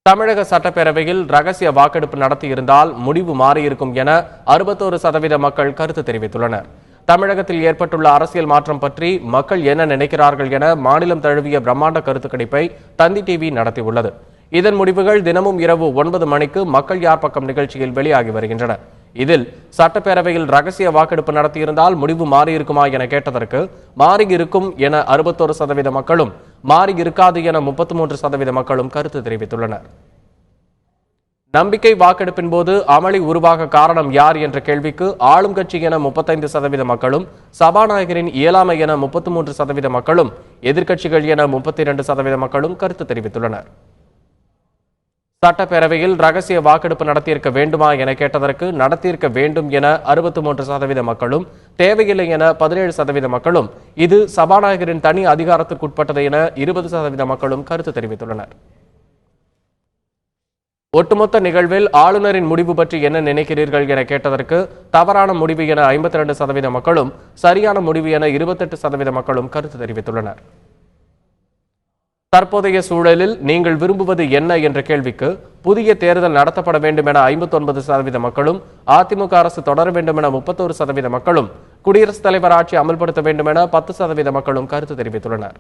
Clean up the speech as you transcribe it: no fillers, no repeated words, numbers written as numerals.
தமிழக சட்டப்பேரவையில் ரகசிய வாக்கெடுப்பு நடத்தியிருந்தால் முடிவு மாறியிருக்கும் என 61% மக்கள் கருத்து தெரிவித்துள்ளனர். தமிழகத்தில் ஏற்பட்டுள்ள அரசியல் மாற்றம் பற்றி மக்கள் என்ன நினைக்கிறார்கள் என மாநிலம் தழுவிய பிரம்மாண்ட கருத்து கணிப்பை தந்தி டிவி நடத்தியுள்ளது. இதன் முடிவுகள் தினமும் இரவு 9 மணிக்கு மக்கள் யார் பக்கம் நிகழ்ச்சியில் வெளியாகி வருகின்றன. இதில் சட்டப்பேரவையில் ரகசிய வாக்கெடுப்பு நடத்தியிருந்தால் முடிவு மாறியிருக்குமா என கேட்டதற்கு மாறி இருக்கும் என 61% மக்களும், மாறி இருக்காது என 33% மக்களும் கருத்து தெரிவித்துள்ளனர். நம்பிக்கை வாக்கெடுப்பின் போது அமளி உருவாக காரணம் யார் என்ற கேள்விக்கு ஆளும் கட்சி என 35% மக்களும், சபாநாயகரின் இயலாமை என 33% மக்களும், எதிர்க்கட்சிகள் என 32% மக்களும் கருத்து தெரிவித்துள்ளனர். சட்டப்பேரவையில் ரகசிய வாக்கெடுப்பு நடத்தியிருக்க வேண்டுமா என கேட்டதற்கு நடத்தியிருக்க வேண்டும் என 63% மக்களும், தேவையில்லை என 17% மக்களும், இது சபாநாயகரின் தனி அதிகாரத்திற்குட்பட்டது என 20% மக்களும் கருத்து தெரிவித்துள்ளனர். ஒட்டுமொத்த நிகழ்வில் ஆளுநரின் முடிவு பற்றி என்ன நினைக்கிறீர்கள் என கேட்டதற்கு தவறான முடிவு என 52% மக்களும், சரியான முடிவு என 28% மக்களும் கருத்து தெரிவித்துள்ளனர். தற்போதைய சூழலில் நீங்கள் விரும்புவது என்ன என்ற கேள்விக்கு புதிய தேர்தல் நடத்தப்பட வேண்டும் என 59% மக்களும், அதிமுக அரசு தொடர வேண்டும் என 31% மக்களும், குடியரசுத் தலைவர் ஆட்சி அமல்படுத்த வேண்டும் என 10% மக்களும் கருத்து தெரிவித்துள்ளனர்.